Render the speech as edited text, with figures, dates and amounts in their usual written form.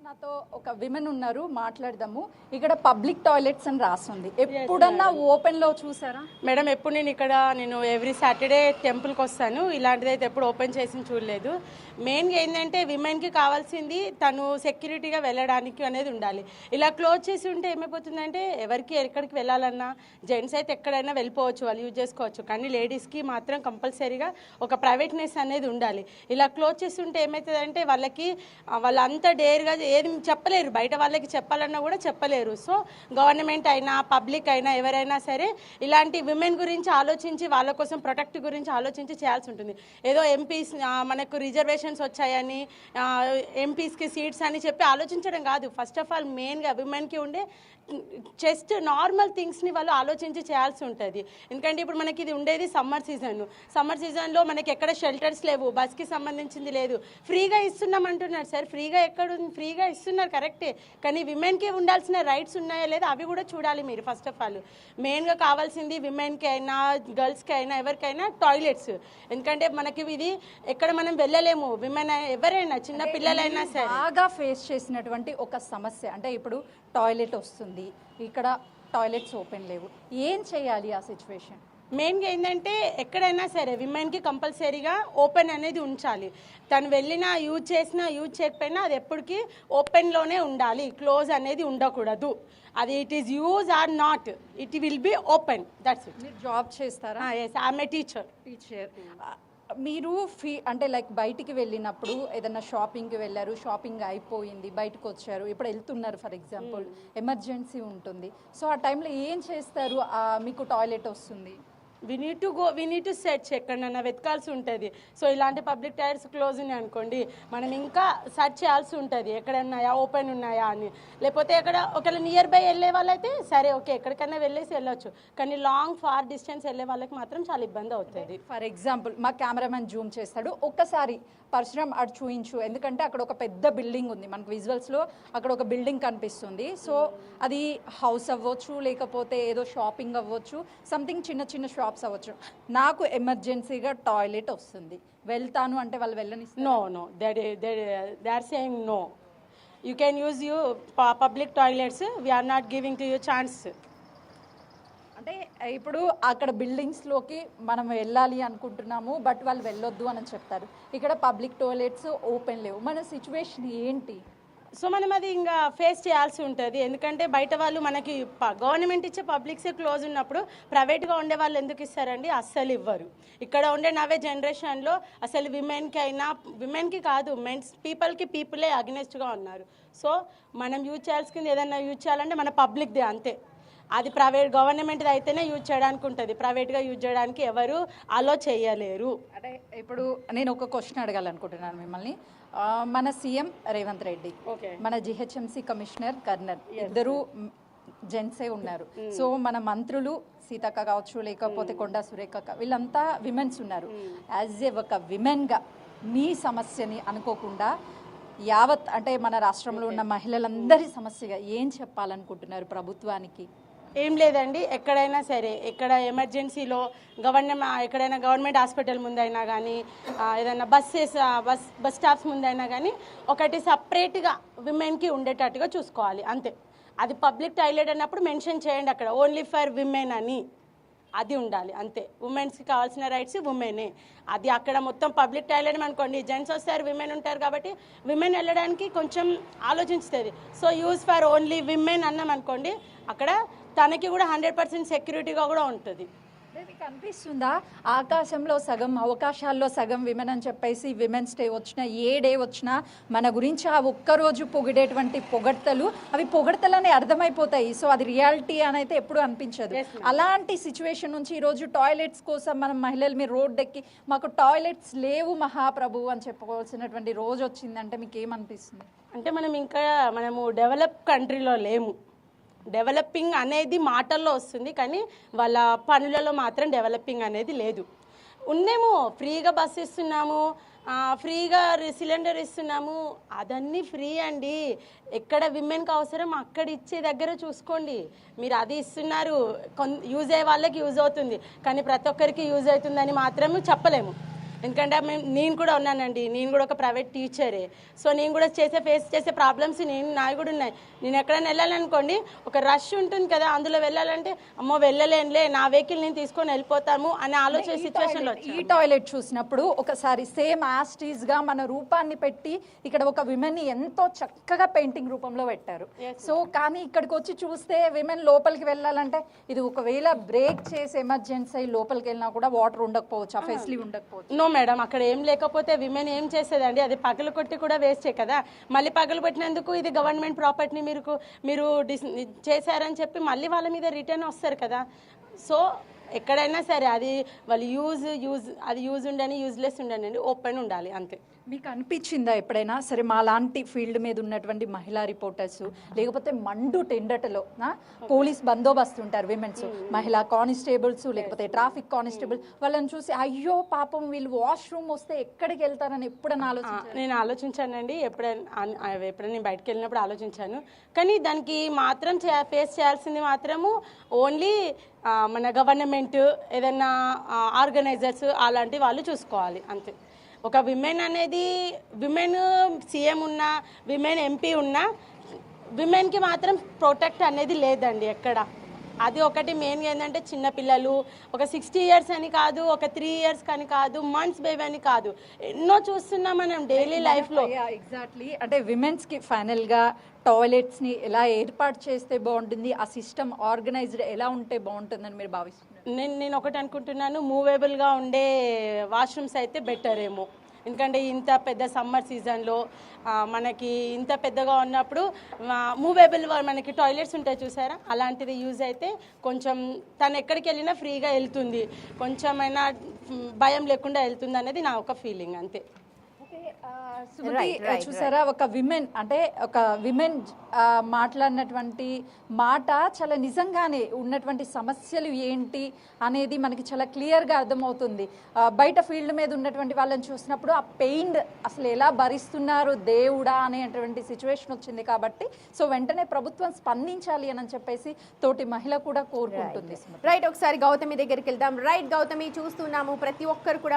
నాతో ఒక విమెన్ ఉన్నారు, మాట్లాడదాము. ఇక్కడ పబ్లిక్ టాయిలెట్స్ అని రాస్తుంది. ఎప్పుడన్నా ఓపెన్ లో చూసారా మేడం? ఎప్పుడు నేను ఎవ్రీ సాటర్డే టెంపుల్కి వస్తాను. ఇలాంటిది అయితే ఎప్పుడు ఓపెన్ చేసి చూడలేదు. మెయిన్గా ఏంటంటే విమెన్కి కావాల్సింది తను సెక్యూరిటీగా వెళ్ళడానికి అనేది ఉండాలి. ఇలా క్లోజ్ చేసి ఉంటే ఏమైపోతుందంటే ఎవరికి ఎక్కడికి వెళ్ళాలన్నా జెంట్స్ అయితే ఎక్కడైనా వెళ్ళిపోవచ్చు, వాళ్ళు యూజ్ చేసుకోవచ్చు. కానీ లేడీస్కి మాత్రం కంపల్సరీగా ఒక ప్రైవేట్నెస్ అనేది ఉండాలి. ఇలా క్లోజ్ చేసి ఉంటే ఏమవుతుందంటే వాళ్ళంతా డేర్గా ఏది చెప్పలేరు, బయట వాళ్ళకి చెప్పాలన్నా కూడా చెప్పలేరు. సో గవర్నమెంట్ అయినా పబ్లిక్ అయినా ఎవరైనా సరే ఇలాంటి విమెన్ గురించి ఆలోచించి వాళ్ళ కోసం ప్రొటెక్ట్ గురించి ఆలోచించి చేయాల్సి ఉంటుంది. ఏదో ఎంపీస్ మనకు రిజర్వేషన్స్ వచ్చాయని ఎంపీస్కి సీట్స్ అని చెప్పి ఆలోచించడం కాదు. ఫస్ట్ ఆఫ్ ఆల్ మెయిన్గా విమెన్కి ఉండే జస్ట్ నార్మల్ థింగ్స్ని వాళ్ళు ఆలోచించి చేయాల్సి ఉంటుంది. ఎందుకంటే ఇప్పుడు మనకి ఇది ఉండేది సమ్మర్ సీజన్లో మనకి ఎక్కడ షెల్టర్స్ లేవు, బస్కి సంబంధించింది లేదు, ఫ్రీగా ఇస్తున్నాం అంటున్నారు సార్. ఫ్రీగా ఫ్రీగా ఇస్తున్నారు కరెక్టే, కానీ విమెన్కి ఉండాల్సిన రైట్స్ ఉన్నాయా లేదా అవి కూడా చూడాలి మీరు. ఫస్ట్ ఆఫ్ ఆల్ మెయిన్గా కావాల్సింది విమెన్కి అయినా గర్ల్స్కి అయినా ఎవరికైనా టాయిలెట్స్. ఎందుకంటే మనకి ఇది ఎక్కడ మనం వెళ్ళలేము, విమెన్ ఎవరైనా చిన్న పిల్లలైనా సరే. బాగా ఫేస్ చేసినటువంటి ఒక సమస్య అంటే ఇప్పుడు టాయిలెట్ వస్తుంది, ఇక్కడ టాయిలెట్స్ ఓపెన్ లేవు, ఏం చేయాలి ఆ సిచ్యువేషన్? మెయిన్గా ఏంటంటే ఎక్కడైనా సరే విమెన్కి కంపల్సరీగా ఓపెన్ అనేది ఉంచాలి. తను వెళ్ళినా యూజ్ చేసినా యూజ్ చేయకపోయినా అది ఎప్పటికీ ఓపెన్లోనే ఉండాలి, క్లోజ్ అనేది ఉండకూడదు. అది it is use or not, it will be open. That's it. మీరు జాబ్ చేస్తారా? Yes, I'm a teacher. మీరు అంటే లైక్ బయటికి వెళ్ళినప్పుడు ఏదైనా షాపింగ్కి వెళ్ళారు, షాపింగ్ అయిపోయింది, బయటకు వచ్చారు, ఇప్పుడు వెళ్తున్నారు ఫర్ ఎగ్జాంపుల్, ఎమర్జెన్సీ ఉంటుంది. సో ఆ టైంలో ఏం చేస్తారు? మీకు టాయిలెట్ వస్తుంది, వీ నీడ్ టు సెర్చ్, ఎక్కడన్నా వెతకాల్సి ఉంటుంది. సో ఇలాంటి పబ్లిక్ టాయిలెట్స్ క్లోజ్ ఉన్నాయి అనుకోండి, మనం ఇంకా సెర్చ్ చేయాల్సి ఉంటుంది ఎక్కడన్నాయా ఓపెన్ ఉన్నాయా అని. లేకపోతే ఒకవేళ నియర్ బై వెళ్ళే వాళ్ళైతే సరే ఓకే ఎక్కడికైనా వెళ్ళేసి వెళ్ళొచ్చు, కానీ లాంగ్ ఫార్ డిస్టెన్స్ వెళ్ళే వాళ్ళకి మాత్రం చాలా ఇబ్బంది అవుతుంది. ఫర్ ఎగ్జాంపుల్ మా కెమెరామెన్ జూమ్ చేస్తాడు, ఒక్కసారి పరశురామ్ అటు చూయించు, ఎందుకంటే అక్కడ ఒక పెద్ద బిల్డింగ్ ఉంది, మనకు విజువల్స్లో అక్కడ ఒక బిల్డింగ్ కనిపిస్తుంది. సో అది హౌస్ అవ్వచ్చు, లేకపోతే ఏదో షాపింగ్ అవ్వచ్చు, సంథింగ్ చిన్న చిన్న షాప్స్ అవ్వచ్చు. నాకు ఎమర్జెన్సీగా టాయిలెట్ వస్తుంది, వెళ్తాను అంటే వాళ్ళు వెళ్ళని? No, they are saying no, you can use public toilets, we are not giving to you chance. అంటే ఇప్పుడు అక్కడ బిల్డింగ్స్లోకి మనం వెళ్ళాలి అనుకుంటున్నాము, బట్ వాళ్ళు వెళ్ళొద్దు అని చెప్తారు. ఇక్కడ పబ్లిక్ టాయిలెట్స్ ఓపెన్ లేవు, మన సిచ్యువేషన్ ఏంటి? సో మనం అది ఇంకా ఫేస్ చేయాల్సి ఉంటుంది. ఎందుకంటే బయట వాళ్ళు మనకి గవర్నమెంట్ ఇచ్చే పబ్లిక్సే క్లోజ్ ఉన్నప్పుడు ప్రైవేట్గా ఉండే వాళ్ళు ఎందుకు ఇస్తారండి? అస్సలు ఇవ్వరు. ఇక్కడ ఉండే నవే జనరేషన్లో అసలు విమెన్కి కాదు, పీపులే అగ్నెస్ట్గా ఉన్నారు. సో మనం యూజ్ చేయాల్సింది ఏదన్నా యూజ్ చేయాలంటే మన పబ్లిక్దే అంతే. అది ప్రైవేట్ గవర్నమెంట్ది అయితేనే యూజ్ చేయడానికి ఉంటుంది, ప్రైవేట్గా యూజ్ చేయడానికి ఎవరు అలో చేయలేరు. అంటే ఇప్పుడు నేను ఒక క్వశ్చన్ అడగాలనుకుంటున్నాను మిమ్మల్ని. మన సీఎం రేవంత్ రెడ్డి, మన జిహెచ్ఎంసీ కమిషనర్ కర్నల్, ఇద్దరు జెంట్సే ఉన్నారు. సో మన మంత్రులు సీతక్క కావచ్చు, లేకపోతే కొండా సురేఖక్క, వీళ్ళంతా విమెన్స్ ఉన్నారు. యాజ్ ఏ ఒక విమెన్గా మీ సమస్యని అనుకోకుండా యావత్ అంటే మన రాష్ట్రంలో ఉన్న మహిళలందరి సమస్యగా ఏం చెప్పాలనుకుంటున్నారు ప్రభుత్వానికి? ఏం లేదండి, ఎక్కడైనా సరే ఎక్కడ ఎమర్జెన్సీలో ఎక్కడైనా గవర్నమెంట్ హాస్పిటల్ ముందైనా కానీ ఏదైనా బస్ స్టాప్స్ ముందైనా కానీ ఒకటి సపరేట్గా విమెన్కి ఉండేటట్టుగా చూసుకోవాలి అంతే. అది పబ్లిక్ టాయిలెట్ అన్నప్పుడు మెన్షన్ చేయండి అక్కడ ఓన్లీ ఫర్ విమెన్ అని, అది ఉండాలి అంతే. ఉమెన్స్కి కావాల్సిన రైట్స్ ఉమెనే. అది అక్కడ మొత్తం పబ్లిక్ టాయిలెట్ అనుకోండి, జెంట్స్ వస్తారు విమెన్ ఉంటారు కాబట్టి విమెన్ వెళ్ళడానికి కొంచెం ఆలోచిస్తుంది. So use for only women అన్నాం అనుకోండి, అక్కడ తనకి కూడా 100% సెక్యూరిటీగా కూడా ఉంటుంది. కనిపిస్తుందా ఆకాశంలో సగం, అవకాశాల్లో సగం విమెన్ అని చెప్పేసి విమెన్స్ డే వచ్చినా ఏ డే వచ్చినా మన గురించి ఆ ఒక్కరోజు పొగిడేటువంటి పొగడ్తలు అవి పొగడ్తలనే అర్థమైపోతాయి. సో అది రియాలిటీ అని అయితే ఎప్పుడు అనిపించదు. అలాంటి సిచ్యువేషన్ నుంచి ఈరోజు టాయిలెట్స్ కోసం మనం మహిళలు మీరు రోడ్డెక్కి మాకు టాయిలెట్స్ లేవు మహాప్రభు అని చెప్పుకోవాల్సినటువంటి రోజు వచ్చిందంటే మీకు ఏమనిపిస్తుంది? అంటే మనము డెవలప్ కంట్రీలో లేము. డెవలపింగ్ అనేది మాటల్లో వస్తుంది, కానీ వాళ్ళ పనులలో మాత్రం డెవలపింగ్ అనేది లేదు. ఉందేమో ఫ్రీగా బస్ ఇస్తున్నాము, ఫ్రీగా సిలిండర్ ఇస్తున్నాము, అదన్నీ ఫ్రీ అండి. ఎక్కడ విమెన్కి అవసరం అక్కడ ఇచ్చే దగ్గర చూసుకోండి. మీరు అది ఇస్తున్నారు, యూజ్ అయ్యే వాళ్ళకి యూజ్ అవుతుంది, కానీ ప్రతి ఒక్కరికి యూజ్ అవుతుందని మాత్రం చెప్పలేము. ఎందుకంటే నేను కూడా ఉన్నానండి, నేను కూడా ఒక ప్రైవేట్ టీచరే. సో నేను కూడా ఫేస్ చేసే ప్రాబ్లమ్స్ నావి కూడా ఉన్నాయి. నేను ఎక్కడైనా వెళ్ళాలనుకోండి, ఒక రష్ ఉంటుంది కదా, అందులో వెళ్ళాలంటే అమ్మో వెళ్ళలేనులే, నా వెహికల్ నేను తీసుకొని వెళ్ళిపోతాము అని ఆలోచన సిచ్యువేషన్లో ఈ టాయిలెట్ చూసినప్పుడు ఒకసారి సేమ్ యాస్టీజ్ గా మన రూపాన్ని పెట్టి ఇక్కడ ఒక విమెన్ ని ఎంతో చక్కగా పెయింటింగ్ రూపంలో పెట్టారు. సో కానీ ఇక్కడికి వచ్చి చూస్తే విమెన్ లోపలికి వెళ్ళాలంటే ఇది ఒకవేళ బ్రేక్ చేసి ఎమర్జెన్సీ లోపలికి వెళ్ళినా కూడా వాటర్ ఉండకపోవచ్చు, ఆ ఫెసిలిటీ ఉండకపోవచ్చు. నో మేడం, అక్కడ ఏం లేకపోతే విమెన్ ఏం చేసేదండి, అది పగలు కొట్టి కూడా వేస్టే కదా. మళ్ళీ పగలు పెట్టినందుకు ఇది గవర్నమెంట్ ప్రాపర్టీని మీరు చేశారని చెప్పి మళ్ళీ వాళ్ళ మీద రిటర్న్ వస్తారు కదా. సో ఎక్కడైనా సరే అది వాళ్ళు యూజ్ ఉండని యూజ్లెస్ ఉండనండి, ఓపెన్ ఉండాలి అంతే. మీకు అనిపించిందా ఎప్పుడైనా సరే మా లాంటి ఫీల్డ్ మీద ఉన్నటువంటి మహిళా రిపోర్టర్స్ లేకపోతే మండు టెండటలో పోలీస్ బందోబస్తు ఉంటారు విమెన్స్, మహిళా కానిస్టేబుల్స్ లేకపోతే ట్రాఫిక్ కానిస్టేబుల్, వాళ్ళని చూసి అయ్యో పాపం వీళ్ళు వాష్రూమ్ వస్తే ఎక్కడికి వెళ్తారని ఎప్పుడైనా నేను ఆలోచించానండి. ఎప్పుడైనా బయటకు వెళ్ళినప్పుడు ఆలోచించాను. కానీ దానికి మాత్రం ఫేస్ చేయాల్సింది మాత్రము ఓన్లీ మన గవర్నమెంట్, ఏదైనా ఆర్గనైజర్స్ అలాంటి వాళ్ళు చూసుకోవాలి అంతే. ఒక విమెన్ అనేది విమెన్ సీఎం ఉన్నా, విమెన్ ఎంపీ ఉన్నా, విమెన్కి మాత్రం ప్రొటెక్ట్ అనేది లేదండి ఎక్కడ. అది ఒకటి మెయిన్గా ఏంటంటే చిన్నపిల్లలు, ఒక 60 years అని కాదు, ఒక 3 years అని కాదు, మంత్స్ బేబీ అని కాదు, ఎన్నో చూస్తున్నాం మనం డైలీ లైఫ్లో. ఎగ్జాక్ట్లీ, అంటే విమెన్స్కి ఫైనల్గా టాయిలెట్స్ని ఎలా ఏర్పాటు చేస్తే బాగుంటుంది, ఆ సిస్టమ్ ఆర్గనైజ్డ్ ఎలా ఉంటే బాగుంటుందని మీరు భావిస్తున్నారు? నేను ఒకటి అనుకుంటున్నాను, మూవేబుల్గా ఉండే వాష్రూమ్స్ అయితే బెటర్ ఏమో. ఎందుకంటే ఇంత పెద్ద సమ్మర్ సీజన్లో మనకి ఇంత పెద్దగా ఉన్నప్పుడు మూవేబుల్ మనకి టాయిలెట్స్ ఉంటాయి చూసారా, అలాంటిది యూజ్ అయితే కొంచెం తను ఎక్కడికి వెళ్ళినా ఫ్రీగా వెళ్తుంది, కొంచెమైనా భయం లేకుండా వెళ్తుంది అనేది నా ఒక ఫీలింగ్ అంతే. చూసారా, ఒక విమెన్ మాట్లాడినటువంటి మాట చాలా నిజంగానే ఉన్నటువంటి సమస్యలు ఏంటి అనేది మనకి చాలా క్లియర్గా అర్థమవుతుంది. బయట ఫీల్డ్ మీద ఉన్నటువంటి వాళ్ళని చూసినప్పుడు ఆ పెయిన్ అసలు ఎలా భరిస్తున్నారు దేవుడా అనేటువంటి సిచ్యువేషన్ వచ్చింది కాబట్టి సో వెంటనే ప్రభుత్వం స్పందించాలి అని చెప్పేసి తోటి మహిళ కూడా కోరుకుంటుంది. రైట్, ఒకసారి గౌతమి దగ్గరికి వెళ్దాం. రైట్ గౌతమి, చూస్తున్నాము ప్రతి ఒక్కరు కూడా